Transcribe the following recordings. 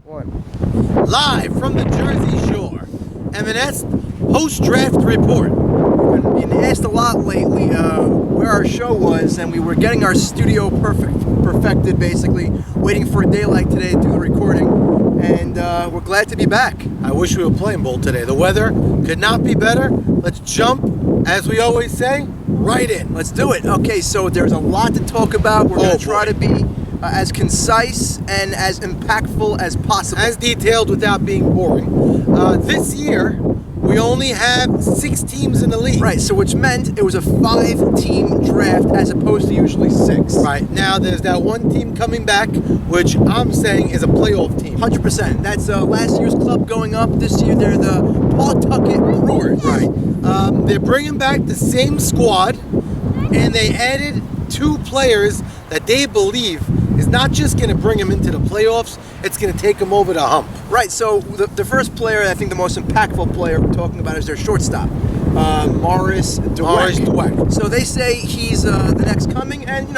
One. Live from the Jersey Shore, M&S post-draft report. We've been asked a lot lately where our show was, and we were getting our studio perfected, basically, waiting for a day like today to do the recording, and we're glad to be back. I wish we were playing ball today. The weather could not be better. Let's jump, as we always say, right in. Let's do it. Okay, so there's a lot to talk about. We're going to try to be as concise and as impactful as possible. As detailed without being boring. This year, we only have 6 teams in the league. Right, so which meant it was a 5-team draft as opposed to usually 6. Right, now there's that one team coming back, which I'm saying is a playoff team. 100%. That's last year's club going up. This year they're the Pawtucket Brewers. Right. They're bringing back the same squad, and they added 2 players that they believe is not just going to bring them into the playoffs, it's going to take them over the hump. Right, so the first player, I think the most impactful player we're talking about is their shortstop, Morris Dweck. So they say he's the next coming, and,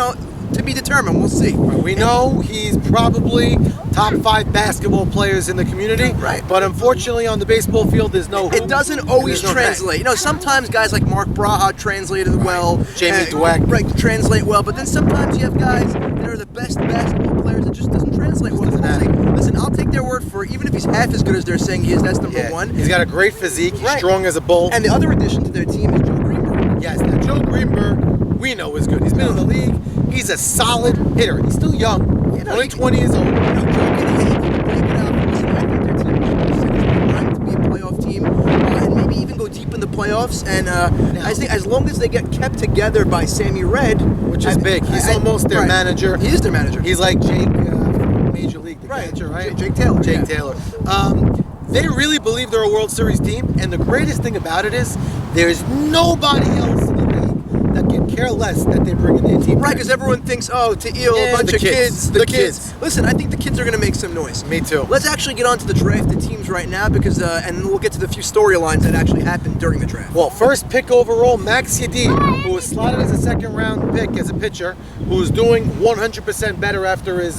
to be determined, we'll see. Right, we know he's probably top 5 basketball players in the community, right? But unfortunately on the baseball field there's no hoop. It doesn't always translate. Sometimes guys like Mark Braha translated well. Jamie Dweck. Right, translate well, but then sometimes you have guys that are the best basketball players that just doesn't translate well. Listen, I'll take their word for it. Even if he's half as good as they're saying he is, that's number one. He's got a great physique, he's strong as a bull. And the other addition to their team is Joe Greenberg. Yes, now Joe Greenberg, we know is good. He's been in the league. He's a solid hitter. He's still young. Only 20 years old. Joe can hit. He can break it up. Listen, I think their team is to be a playoff team, and maybe even go deep in the playoffs. And I think as long as they get kept together by Sammy Red, which is big. He's almost their manager. He is their manager. He's like Jake from Major League, the catcher, right? Jake Taylor. Jake Taylor. They really believe they're a World Series team, and the greatest thing about it is there's nobody else in the league that can care less that they bring in their team. Right, because everyone thinks, Teal, a bunch of kids. The kids. Listen, I think the kids are going to make some noise. Me too. Let's actually get on to the drafted teams right now, because and we'll get to the few storylines that actually happened during the draft. Well, first pick overall, Max Yadid, who was slotted as a second-round pick as a pitcher, who was doing 100% better after his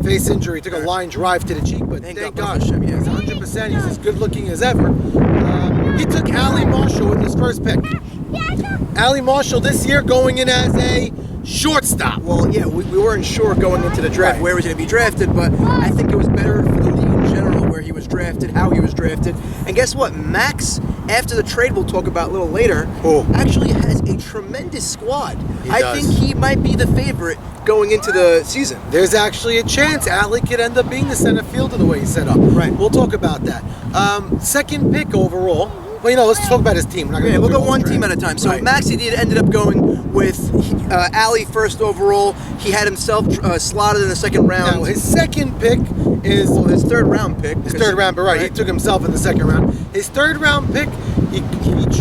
face injury. Took a line drive to the cheek, but thank God, he's 100%. He's as good-looking as ever. He took Allie Marshall with his first pick. Allie Marshall this year going in as a shortstop. Well, yeah, we weren't sure going into the draft where he was going to be drafted, but I think it was better for the league in general where he was drafted, how he was drafted. And guess what? Max, after the trade we'll talk about a little later, actually has a tremendous squad. I think he might be the favorite going into the season. There's actually a chance Allie could end up being the center fielder the way he's set up. Right. We'll talk about that. Second pick overall. Well, let's talk about his team. We'll go one team at a time. So Max Yadid ended up going with Allie first overall. He had himself slotted in the second round. Now, his second pick is... Well, his third round pick. His third round, but right, he took himself in the second round. His third round pick, he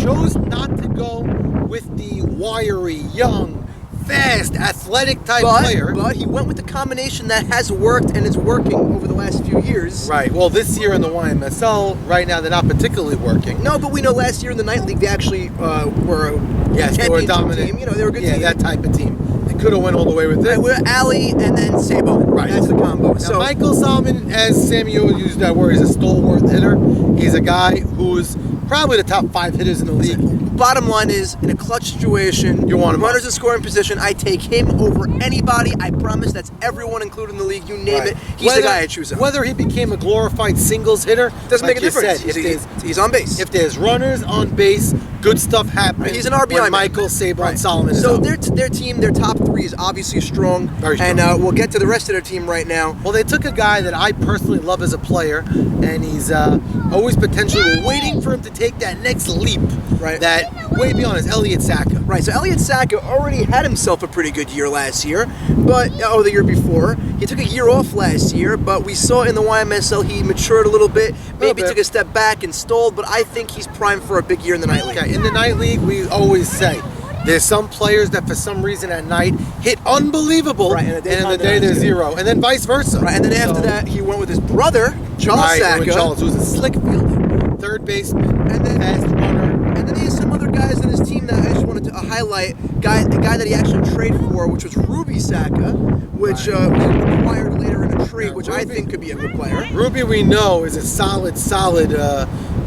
chose not to go with the wiry, young, fast, athletic type player. But he went with the combination that has worked and is working over the last few years. Right. Well, this year in the YMSL, right now they're not particularly working. No, but we know last year in the Night League they actually were a they were dominant team. They were a good team. Yeah, that type of team. They could have went all the way with it. We're Allie and then Sabo. Right. That's the combo. Now, Michael Solomon, as Samuel used that word, is a stalwart hitter. He's a guy who's probably the top 5 hitters in the league. Bottom line is, in a clutch situation, you want him runners in scoring position, I take him over anybody. I promise that's everyone included in the league. You name it, he's the guy I choose. Whether he became a glorified singles hitter, doesn't make a difference. He's on base. If there's runners on base, good stuff happens. He's an RBI when Michael, Sabo, and Solomon is so up. their team, their top 3 is obviously strong. Very strong. And we'll get to the rest of their team right now. Well, they took a guy that I personally love as a player, and he's always potentially waiting for him to take that next leap. Right. That way beyond is Elliott Saka. Right. So Elliott Saka already had himself a pretty good year last year, the year before. He took a year off last year, but we saw in the YMSL he matured a little bit. Maybe took a step back and stalled, but I think he's primed for a big year in the Night League. Okay. In the Night League, we always say there's some players that for some reason at night hit unbelievable, and in the day they're zero, and then vice versa. Right, and then after that he went with his brother, Charles Saka. Charles, who's a slick fielder, third baseman, and then fast runner. And then he has some other guys guys on his team that I just wanted to highlight. The guy that he actually traded for, which was Ruby Saka, which was acquired later in a trade, which I think could be a good player. Ruby, we know, is a solid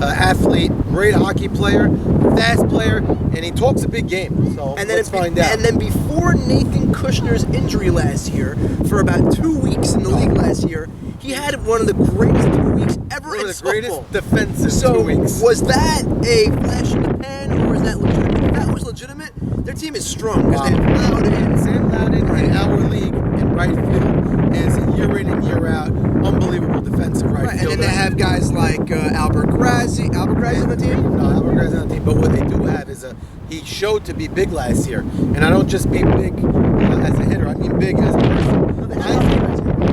athlete, great hockey player, fast player, and he talks a big game. So let's find out. And then before Nathan Kushner's injury last year, for about 2 weeks in the league last year, he had one of the greatest 2 weeks ever in the football. greatest defensive 2 weeks. Was that a flash in the pan, or was that legitimate? If that was legitimate, their team is strong. Because they have Loudon. Sam Loudon in our league in right field is year in and year out unbelievable defensive right fielder. And then they have guys like Albert Grazi. Albert Grazi on the team? No, Albert Grazi on the team. But what they do have is he showed to be big last year. And I don't just mean big as a hitter. I mean big as a person.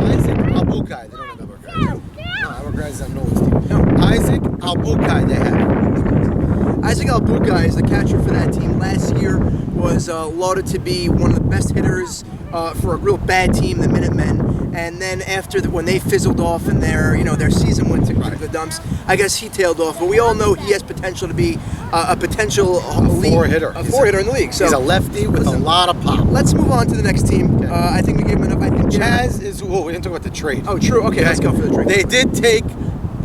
Isaac Albukai. They don't have Albert Grazi. No, Albert Grazi is on Nolan's team. No, Isaac Albukai they have. Isaac Albukai is the catcher for that team. Last year was lauded to be one of the best hitters for a real bad team, the Minutemen. And then when they fizzled off and their season went to the dumps, I guess he tailed off. But we all know he has potential to be a four hitter in the league. So he's a lefty with a lot of pop. Let's move on to the next team. Okay. I think we gave him enough. I think Chaz is. Oh, we didn't talk about the trade. Oh, true. Okay, let's go for the trade. They did take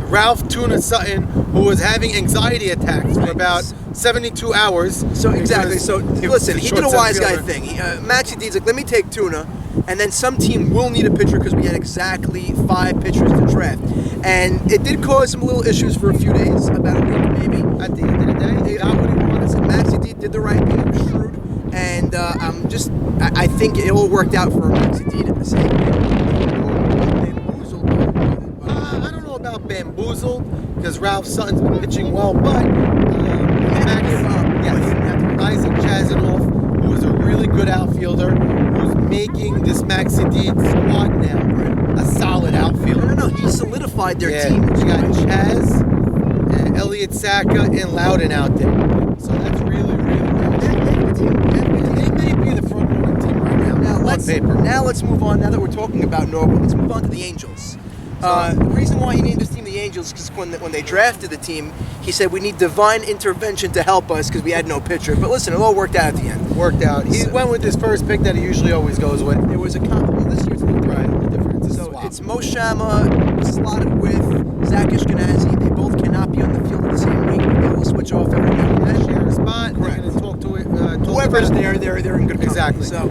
Ralph Tuna Sutton, who was having anxiety attacks for about 72 hours. So exactly. So listen, he did a wise guy thing. Maxi D's like, let me take Tuna, and then some team will need a pitcher because we had exactly 5 pitchers to draft, and it did cause some little issues for a few days, about a week maybe. At the end of the day, He got what he wanted. So Maxi D did the right thing. He was shrewd, and I think it all worked out for Maxi D at the same I don't know about bamboozled because Ralph Sutton's been pitching well, but Isaac Chazanoff, who is a really good outfielder, who's making this Maxi D squad now a solid outfielder. No, he solidified their team. You got Chaz, Elliott Saka, and Loudon out there. So that's really good. They may be the front running team right now on paper. Now let's move on. Now that we're talking about Norwood, let's move on to the Angels. The reason why he named his team the Angels is because when they drafted the team, he said we need divine intervention to help us because we had no pitcher. But listen, it all worked out at the end. Worked out. He went with his first pick that he usually always goes with. There was a compliment this year's a little different. So it's Mo Shama slotted with Zach Ashkenazi. They both cannot be on the field at the same week. They will switch off every now and then. Share a spot. Correct. They're going to talk to it. Whoever's there, they're in good company. Exactly. So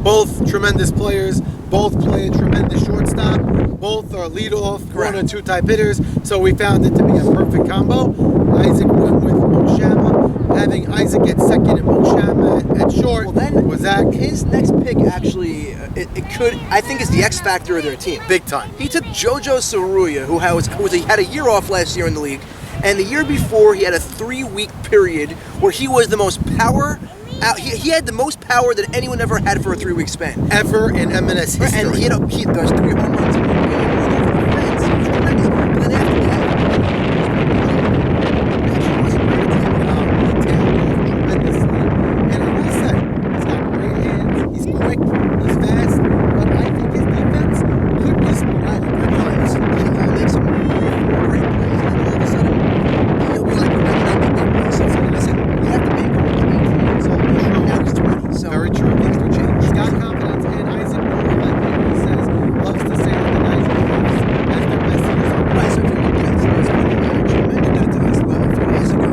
both tremendous players. Both play a tremendous shortstop. Both are leadoff, 1 or 2 type hitters. So we found it to be a perfect combo. Isaac went with Mo Shama. Having Isaac at second and Mo Shama at short was Zach. His next pick actually, I think is the X factor of their team. Big time. He took JoJo Saruya, who had a year off last year in the league, and the year before he had a 3-week period where he was the most power. He had the most power that anyone ever had for a 3-week span. Ever in MLS history. And he does 3 home runs in one game, one over the fence. He was tremendous. But then after that, he wasn't great at he tailed off tremendously. And I will say, he's got great hands, he's quick, he's fast, but I think his defense could be sporadic. He'll make some great plays, and all of a sudden, he'll be like, we're not making big plays. So listen, we have to make him 18 years old. Now he's 20. So very true. Things do change. He's got confidence, and Isaac Norwood, like he says, loves to say that the nice players as their best years are. Right, so if you look at it, it's one of the manager mentioned that to us about a few days ago.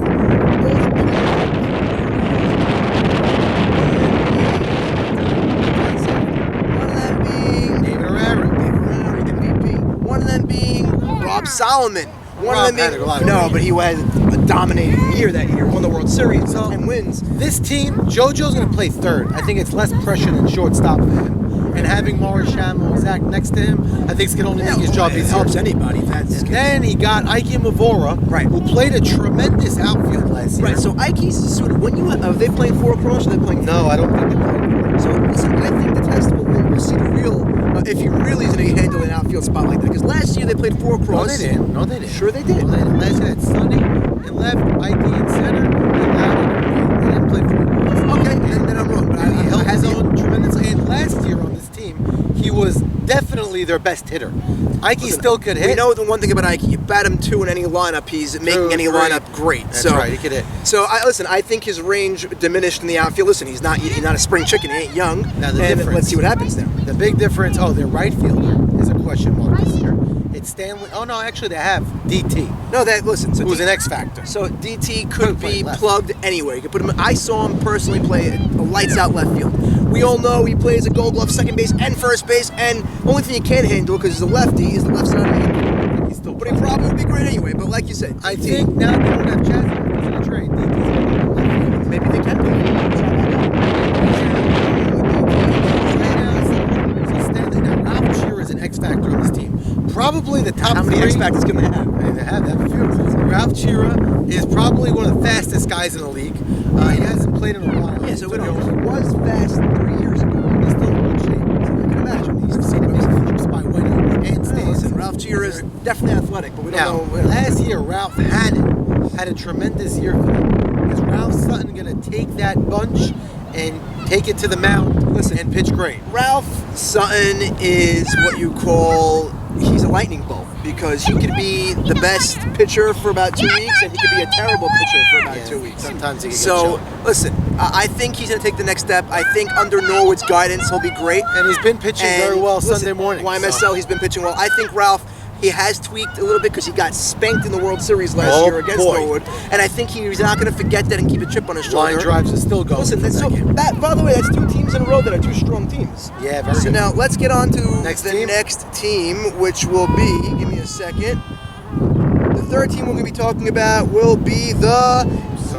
One of them being David Herrera, MVP. One of them being Rob Solomon. One Rob of them had a lot being of but he had a dominating year that year. Won the World Series, 10 wins. This team, JoJo's going to play third. I think it's less pressure than shortstop for him. And having Morris Shama or Zach next to him, I think it's going to only make his job easier. It helps anybody. That's then he got Ike Mavora, who played a tremendous outfield last year. Right, so Ike's sort of, when you are they playing 4 across or are they playing 3? No, I don't think they're playing 4. So listen, I think the test we'll see the real, if he really is going to handle an outfield spot like that. Because last year they played 4 across. No, they didn't. Sure they did. No, they didn't. Last year had Sonny in left, Ike in center, and Loudon in right. They didn't play 4 across. Okay, then I'm wrong. But he held his own tremendously. And last year on this team, he was definitely their best hitter. Ike still could hit. We know the one thing about Ike, you bat him 2 in any lineup, he's making any lineup great. That's right, he could hit. So I think his range diminished in the outfield. Listen, he's not a spring chicken, he ain't young. Now the and difference, let's see what happens there. The big difference, their right fielder is a question mark this year. It's Stanley. Oh no, actually they have DT. No, so who's an X factor. So DT could be plugged anywhere. You could put him. I saw him personally play a lights out left field. We all know he plays a Gold Glove second base and first base, and only thing he can't handle because he's a lefty is the left side of the hand. But he probably would be great anyway. But like you said, I think now they don't have Chazzy because of the trade. DT's maybe they can do Ralph Shearer is an X factor on this team. Probably the top. How many X factors can they have? They have a few. Ralph Shearer is probably one of the fastest guys in the league. He hasn't played in a while. Yeah, so we don't know. He was fast 3 years ago. He's still in good shape. So you can imagine. He's seen him flips by winning and stays. Listen, Ralph Shearer is definitely athletic, but we don't know. Last year, Ralph Hannon had a tremendous year for him. Is Ralph Sutton going to take that bunch and take it to the mound and pitch great? Ralph Sutton is what you call, he's a lightning bolt because he could be the best pitcher for about 2 weeks and he could be a terrible pitcher for about 2 weeks. Sometimes he can get listen, I think he's going to take the next step. I think under Norwood's guidance he'll be great. And he's been pitching very well Sunday morning. YMSL, he's been pitching well. I think Ralph, he has tweaked a little bit because he got spanked in the World Series last year against Norwood, and I think he's not going to forget that and keep a chip on his shoulder. Line drives are still going. Listen, by the way, that's 2 teams in a row that are 2 strong teams. Yeah, very So good. now let's get on to the next team, which will be, give me a second. The third team we're going to be talking about will be the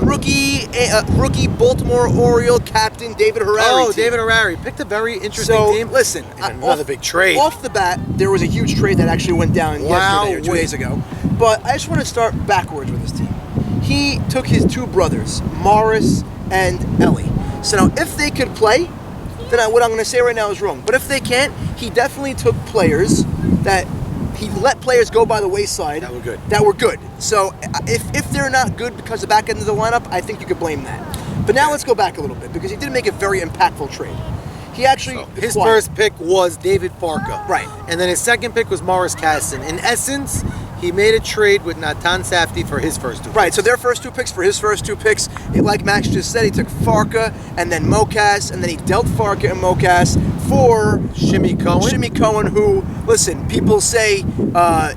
rookie Baltimore Oriole captain David Harari. David Harari picked a very interesting team. Listen, another big trade. Off the bat, there was a huge trade that actually went down yesterday or 2 days ago. But I just want to start backwards with this team. He took his 2 brothers, Morris and Ellie. So now, if they could play, then what I'm going to say right now is wrong. But if they can't, he definitely took players that he let players go by the wayside that were good. So if they're not good because of the back end of the lineup, I think you could blame that. But now let's go back a little bit because he did make a very impactful trade. He actually his first pick was David Farka, right, and then his second pick was Morris Casson. In essence, he made a trade with Natan Safdie for his first 2 picks. Right, so their first 2 picks for his first 2 picks. Like Max just said, he took Farka and then Mocas, and then he dealt Farka and Mocas for Shimmy Cohen. Shimmy Cohen, who, listen, people say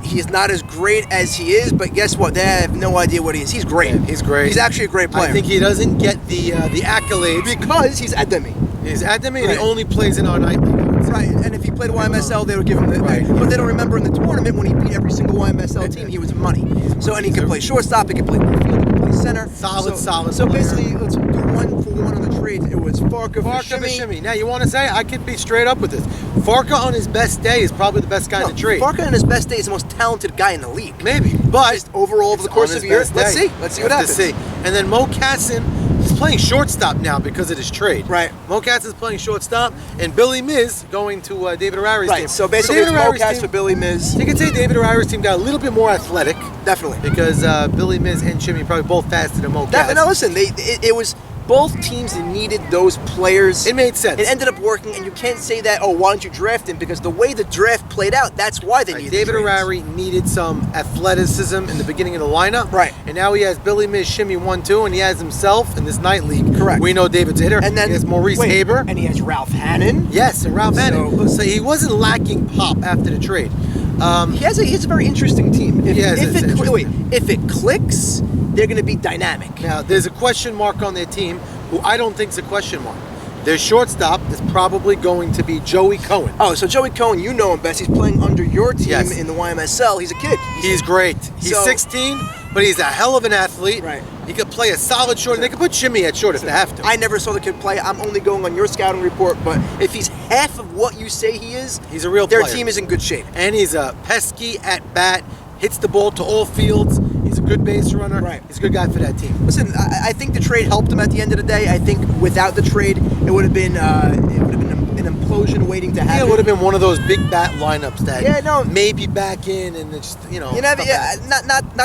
he's not as great as he is, but guess what? They have no idea what he is. He's great. Yeah, he's great. He's actually a great player. I think he doesn't get the accolades because he's Ademi. He's Ademi, and he only plays in our night league. Right, and if he played YMSL, they would give him the but they don't remember in the tournament when he beat every single YMSL team, he was money. So, and he could play shortstop, he could play left field, he could play center. Solid. So basically, let's do 1 for 1 on the trade. It was Farka for Shimmy. Now, you want to say, I could be straight up with this. Farka on his best day is probably the best guy in the trade. Farka on his best day is the most talented guy in the league. Maybe. But just overall, over the course of the year, let's see what happens. And then Mo Casson is playing shortstop now because of his trade. Right. Mo Casson is playing shortstop, and Billy Miz going to David Harari's team. Right, so basically it's Mo Casson for Billy Miz. You can say David Harari's team got a little bit more athletic. Definitely. Because Billy Miz and Jimmy probably both faster than Mo Casson. No, listen, it was both teams needed those players. It made sense. It ended up working, and you can't say that, why don't you draft him? Because the way the draft played out, that's why they needed David Harari needed some athleticism in the beginning of the lineup. Right. And now he has Billy Miz, Shimmy 1-2, and he has himself in this night league. Correct. We know David's a hitter. And then he has Maurice Haber. And he has Ralph Hannon. Yes, and Ralph Hannon. So he wasn't lacking pop after the trade. He has a very interesting team. If it clicks, they're going to be dynamic. Now, there's a question mark on their team, who I don't think is a question mark. Their shortstop is probably going to be Joey Cohen. Oh, so Joey Cohen, you know him best. He's playing under your team in the YMSL. He's a kid. He's great. He's 16, but he's a hell of an athlete. Right. He could play a solid short, and they could put Shimmy at short if they have to. I never saw the kid play. I'm only going on your scouting report, but if he's half of what you say he is, he's a real player. Their team is in good shape. And he's a pesky at bat, hits the ball to all fields. He's a good base runner. Right. He's a good guy for that team. Listen, I think the trade helped him at the end of the day. I think without the trade, it would have been an implosion waiting to happen. Yeah, it would have been one of those big bat lineups that maybe back in and just not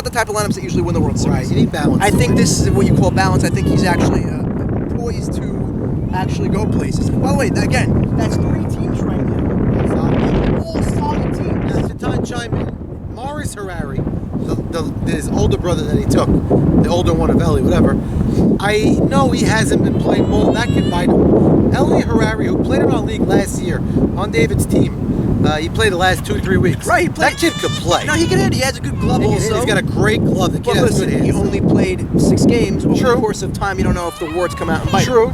the type of lineups that usually win the World Series. Right, you need balance. I think this is what you call balance. I think he's actually poised to actually go places. By the way, again, that's 3 teams right now. Ellis Harari, his older brother that he took, the older one of Ellie, whatever. I know he hasn't been playing ball. That kid bite him. Ellie Harari, who played in our league last year on David's team, he played the last 2-3 weeks. Right, he played. That kid could play. No, he can hit. He has a good glove also. He's got a great glove. The kid But has listen, good hands. he only played 6 games over True. the course of time. You don't know if the warts come out and bite. True.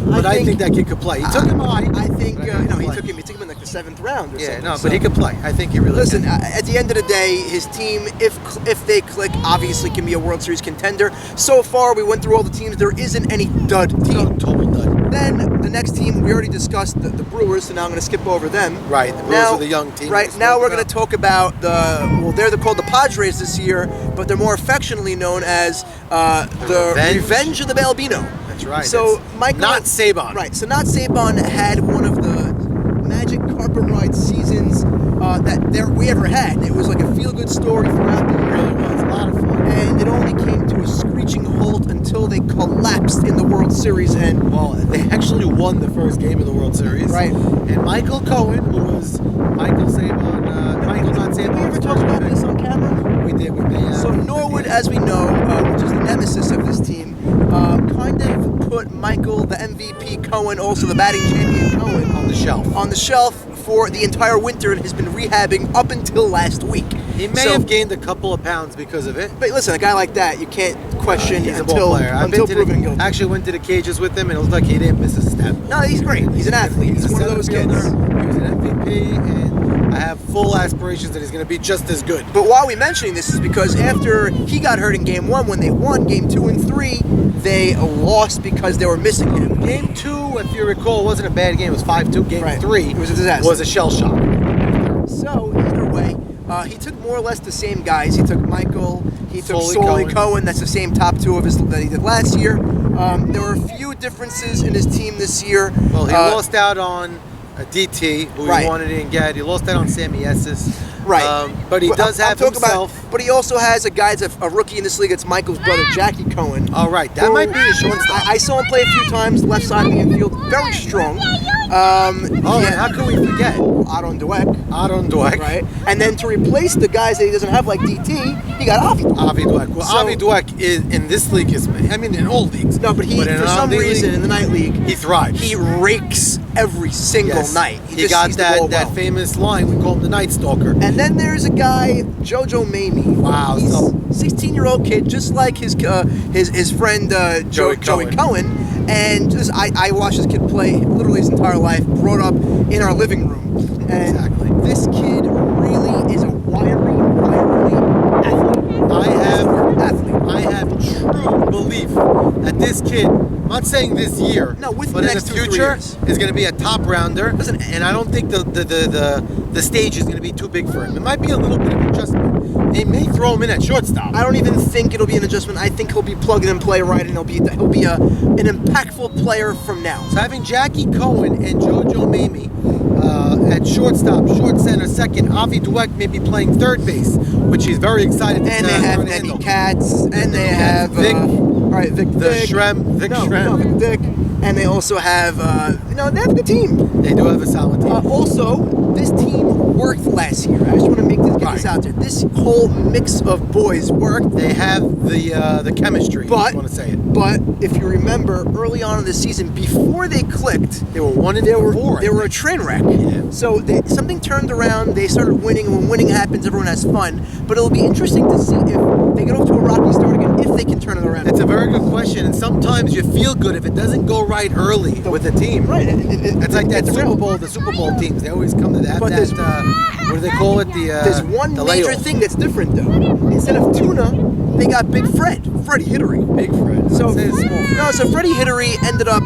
But I think that kid could play. He took him high. I think but he could took play. him in like the 7th round or Yeah, something. no, So- but he could play. I think he really Listen, can. at the end of the day, his team, if they click, obviously can be a World Series contender. So far, we went through all the teams. There isn't any dud No, team. total dud. Then the next team, we already discussed the Brewers, so now I'm going to skip over them. Right, the Brewers are the young team. Right, we now spoke we're going about. to talk about they're called the Padres this year, but they're more affectionately known as the Revenge of the Balbino. That's right. So That's Michael, not Saban. Right, so not Saban had one of the magic carpet ride seasons we ever had. It was like a feel-good story throughout the It year. really was a lot of fun. And it only came to a screeching halt until they collapsed in the World Series. And Well, they actually won the first game of the World Series. Right. And Michael Cohen, who was Michael Saban, Michael not did we ever Saban's talk first about pick. this on camera? We did. We may have. So Norwood, as we know, which is the nemesis of this team, kind of put Michael, the MVP Cohen, also the batting champion Cohen, on the shelf. on the shelf for the entire winter and has been rehabbing up until last week. He may have gained a couple of pounds because of it. But listen, a guy like that, you can't question He's a until, ball player. I've until been to proven guilty. actually went to the cages with him, and it looked like he didn't miss a step. No, he's great. He's an athlete. He's a one of those center kids. fielder. He was an MVP, and I have full aspirations that he's going to be just as good. But why are we mentioning this is because after he got hurt in Game 1, when they won Game 2 and 3, they lost because they were missing him. Game 2, if you recall, wasn't a bad game. It was 5-2. Game Right. 3 It was a disaster. was a shell shock. So either way, he took more or less the same guys. He took Michael. He took Foley Solly Cohen. Cohen. That's the same top 2 of his that he did last year. There were a few differences in his team this year. Well, he lost out on DT, who Right. he wanted to get. He lost out on Sammy Esses. Right. But he does I'm have talking himself. but he also has a guy that's a rookie in this league. It's Michael's brother, Jackie Cohen. All right, that who- might be a shortstop. I saw him play a few times, left side of the infield, very strong. Oh, and how can we forget? Aaron Dweck, Aaron Dweck. right? And then to replace the guys that he doesn't have like DT, he got Avi. Avi Dweck. Well, So- Avi Dweck is in this league is, I mean, in all leagues. No, but he, in for an some Omni reason, league, in the night league, he thrives. he rakes every single Yes. night. He just got sees the ball that well. famous line. We call him the Night Stalker. And then there's a guy, Jojo Mamie. Wow, He's so- 16-year-old kid, just like his friend Joey Joey Cohen. And just I watched this kid play literally his entire life, brought up in our living room. And Exactly. this kid really is a wiry athlete. I have true belief that this kid, I'm not saying this year, No, with but the in next the 2-3 future years. is going to be a top rounder. Listen, and I don't think the stage is going to be too big for him. It might be a little bit of adjustment. They may throw him in at shortstop. I don't even think it'll be an adjustment. I think he'll be plug and play right, and he'll be an impactful player from now. So having Jackie Cohen and Jojo Mamie at shortstop, short center, second, Avi Dweck may be playing third base, which he's very excited to And they learn have to Eddie handle. Katz, and they have Vic. all right, Vic Vic Shrem. Vic and they also have they have a good team. They do have a solid team. Also, this team worked last year. I just want to get this out there. This whole mix of boys worked. They have the chemistry. But I want to say it. But if you remember, early on in the season, before they clicked, They were 1-4. they were a train wreck. Yeah. So something turned around. They started winning. When winning happens, everyone has fun. But it'll be interesting to see if they get off to a rocky start again. If they can turn it around. It's a very good question, and sometimes you feel good if it doesn't go right early with the team. Right. It's like that it's Super real. Bowl, the Super Bowl teams. They always come to that. But That, there's- what do they call it? There's one the major layoff. thing that's different though. Instead of Tuna, they got Big Freddie Hittery. Big Fred. So Say it's small. so Freddie Hittery ended up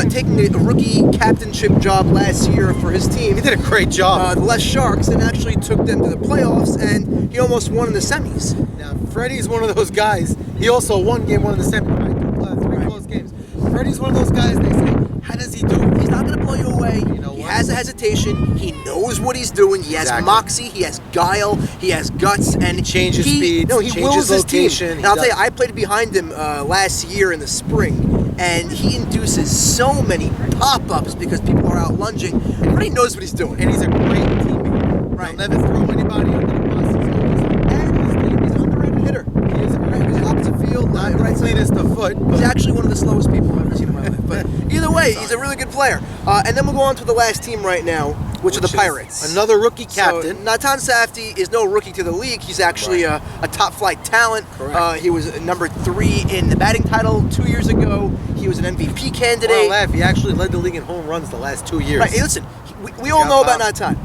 taking a rookie captainship job last year for his team. He did a great job. The Les Sharks, and actually took them to the playoffs, and he almost won in the semis. Now, Freddie's one of those guys. He also won game 1 in the semi. Right? Three close games. Freddie's one of those guys. They say, how does he do it? He's not going to blow you away. You know He what? has a hesitation. He knows what he's doing. He has Exactly. moxie. He has guile. He has guts, and He changes speeds, No, he changes wills his location, team. he And I'll tell you, does. I played behind him last year in the spring, and he induces so many pop-ups because people are out lunging. Freddie knows what he's doing. And he's a great teammate. Right. He'll never throw anybody under the bus. He's always foot. He's actually one of the slowest people I've ever seen in my life. But either way, he's a really good player. And then we'll go on to the last team right now, which are the Pirates. Another rookie captain. So, Natan Safdie is no rookie to the league. He's actually a top-flight talent. He was number 3 in the batting title 2 years ago. He was an MVP candidate. He actually led the league in home runs the last 2 years. Right, hey, listen, we all know about Natan.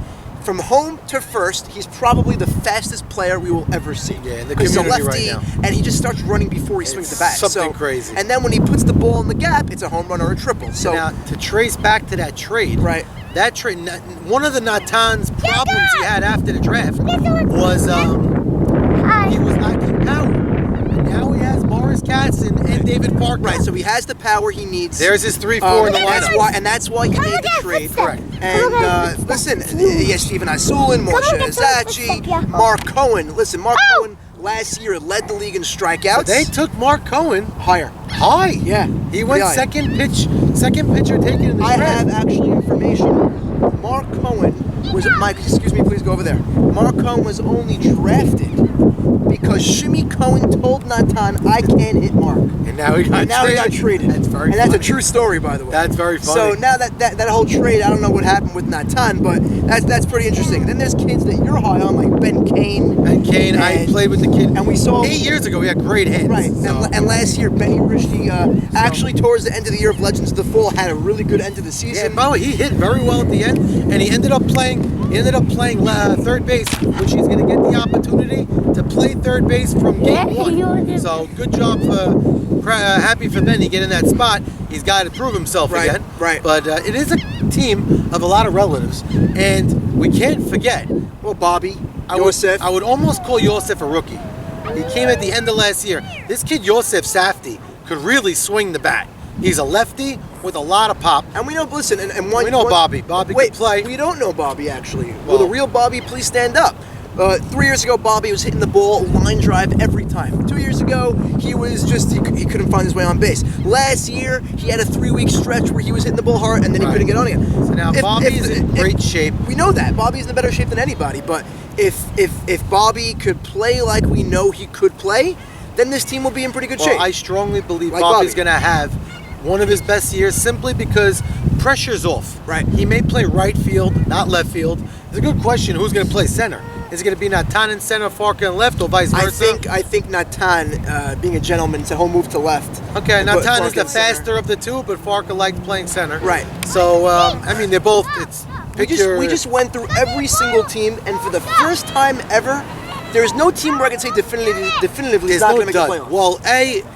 From home to first, he's probably the fastest player we will ever see. Yeah, in the He's a community lefty, right now. and he just starts running before he swings the bat. Something crazy. And then when he puts the ball in the gap, it's a home run or a triple. So now, to trace back to that trade, that trade, one of the Natan's problems he had after the draft was he was lacking power. And now he has Morris Casson and David Parker. Right, so he has the power he needs. There's his 3-4 in the lineup. That's why he made the trade. Correct. And listen, he has Steven Isulin, Moshe Azachi, Mark Cohen. Listen, Mark Cohen last year led the league in strikeouts. So they took Mark Cohen higher. High. Yeah. He went second pitcher taken in the draft. I have actually information. Mark Cohen was Mike, excuse me, please go over there. Mark Cohen was only drafted because Shimmy Cohen told Natan, I can't hit Mark. And now he got traded. That's very funny. That's a true story, by the way. That's very funny. So now that whole trade, I don't know what happened with Natan, but that's pretty interesting. Then there's kids that you're high on, like Ben Kane. I played with the kid. And we saw 8 years ago, he had great hands. Right. So. And last year, Benny Rishke, actually towards the end of the year of Legends of the Fall, had a really good end of the season. Yeah, by the way, he hit very well at the end, and he ended up playing third base, which he's going to get the opportunity to play third base from game 1. So good job happy for Benny getting that spot. He's got to prove himself again. Right. But it is a team of a lot of relatives, and we can't forget. Well, Bobby, Yosef. I would almost call Yosef a rookie. He came at the end of last year. This kid Yosef Safdie could really swing the bat. He's a lefty with a lot of pop. And we know, listen, we know Bobby. Bobby can play. We don't know Bobby, actually. Will the real Bobby please stand up? 3 years ago, Bobby was hitting the ball line drive every time. 2 years ago, he was just, he couldn't find his way on base. Last year, he had a 3-week stretch where he was hitting the ball hard and then he couldn't get on again. So now Bobby's in great shape. We know that. Bobby's in better shape than anybody, but if Bobby could play like we know he could play, then this team will be in pretty good shape. I strongly believe Bobby's going to have one of his best years simply because pressure's off. Right. He may play right field, not left field. It's a good question who's going to play center. Is it going to be Natan in center, Farka in left, or vice versa? I think Natan, being a gentleman, he'll move to left. Okay, Natan is the faster of the two, but Farka likes playing center. Right. So, I mean, they're both. We just went through every single team, and for the first time ever, there is no team where I can say definitively is not going to make the playoffs. Well,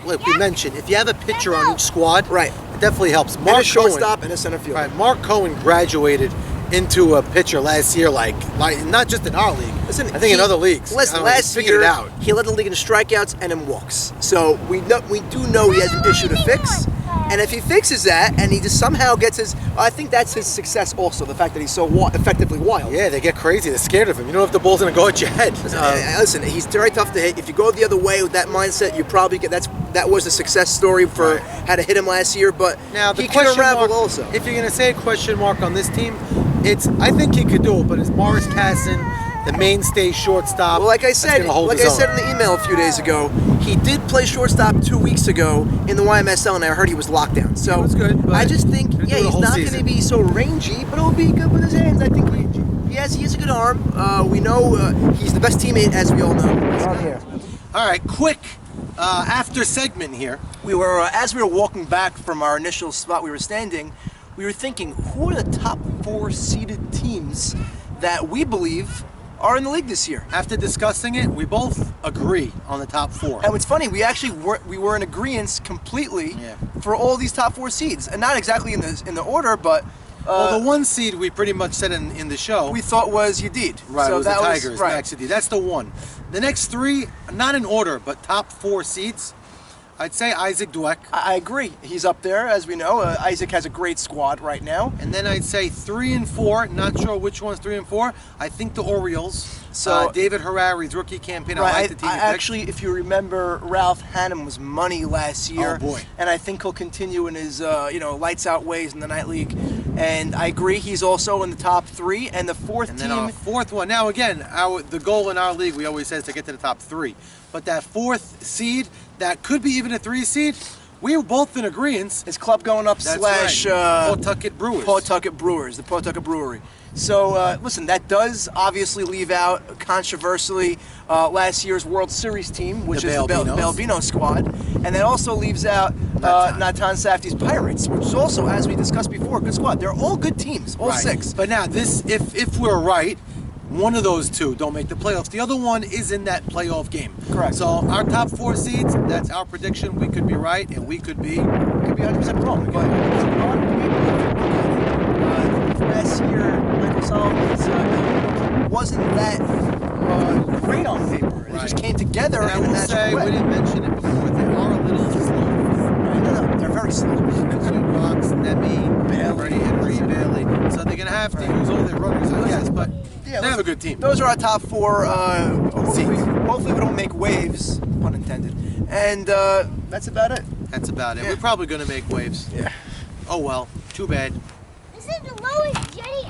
like we mentioned, if you have a pitcher on each squad, it definitely helps. And a shortstop and a center fielder. Right. Mark Cohen graduated into a pitcher last year, like not just in our league. Listen, I think in other leagues. Last year, he led the league in strikeouts and in walks. So we do know he has an issue to fix. And if he fixes that and he just somehow gets I think that's his success also, the fact that he's so effectively wild. Yeah, they get crazy. They're scared of him. You know if the ball's going to go at your head. Listen, he's very tough to hit. If you go the other way with that mindset, you probably get that was a success story for how to hit him last year. But now the he could unravel also. If you're going to say a question mark on this team, I think he could do it, but it's Morris Casson, the mainstay shortstop. Well, like I said in the email a few days ago, he did play shortstop 2 weeks ago in the YMSL, and I heard he was locked down. So it was good. I just think, he's not going to be so rangy, but it'll be good with his hands. I think he has a good arm. We know he's the best teammate, as we all know. All right, quick after segment here. We were as we were walking back from our initial spot we were standing, we were thinking, who are the top 4 seeded teams that we believe are in the league this year? After discussing it, we both agree on the top 4. And what's funny, we were in agreement completely for all these top 4 seeds, and not exactly in the order, but well, the 1 seed we pretty much said in the show we thought was Yedid. Right, so it was that the Tigers, right. Max Yedid. That's the 1. The next 3, not in order, but top 4 seeds. I'd say Isaac Dweck. I agree. He's up there, as we know. Isaac has a great squad right now. And then I'd say 3 and 4. Not sure which one's 3 and 4. I think the Orioles. So David Harari's rookie campaign. I like the team. Actually, if you remember, Ralph Hannum was money last year. Oh boy! And I think he'll continue in his lights out ways in the night league. And I agree, he's also in the top 3. And the fourth team. Then our 4th one. Now again, the goal in our league we always say is to get to the top 3. But that 4th seed, that could be even a 3 seed. we were both in agreement. His club going up That's slash right. Pawtucket Brewers. Pawtucket Brewers, the Pawtucket Brewery. So listen, that does obviously leave out controversially last year's World Series team, which is the Balbino squad, and that also leaves out Natan Safdie's Pirates, which is also, as we discussed before, a good squad. They're all good teams, all 6. But now this, if we're right, one of those 2 don't make the playoffs. The other one is in that playoff game. Correct. So our top 4 seeds, that's our prediction. We could be right, and we could be 100% wrong. But last year, Michael Solomon's wasn't that great on paper. It just came together. And I will say, we didn't mention it before, they are a little slow. No, they're very slow. Rocks, Nemi, Henry, Bailey. So they're going to have to use all their runners, I guess. But they have a good team. Those are our top 4. Hopefully we don't make waves, pun intended. And that's about it. That's about it. Yeah. We're probably going to make waves. Yeah. Oh well, too bad. This is the lowest Jenny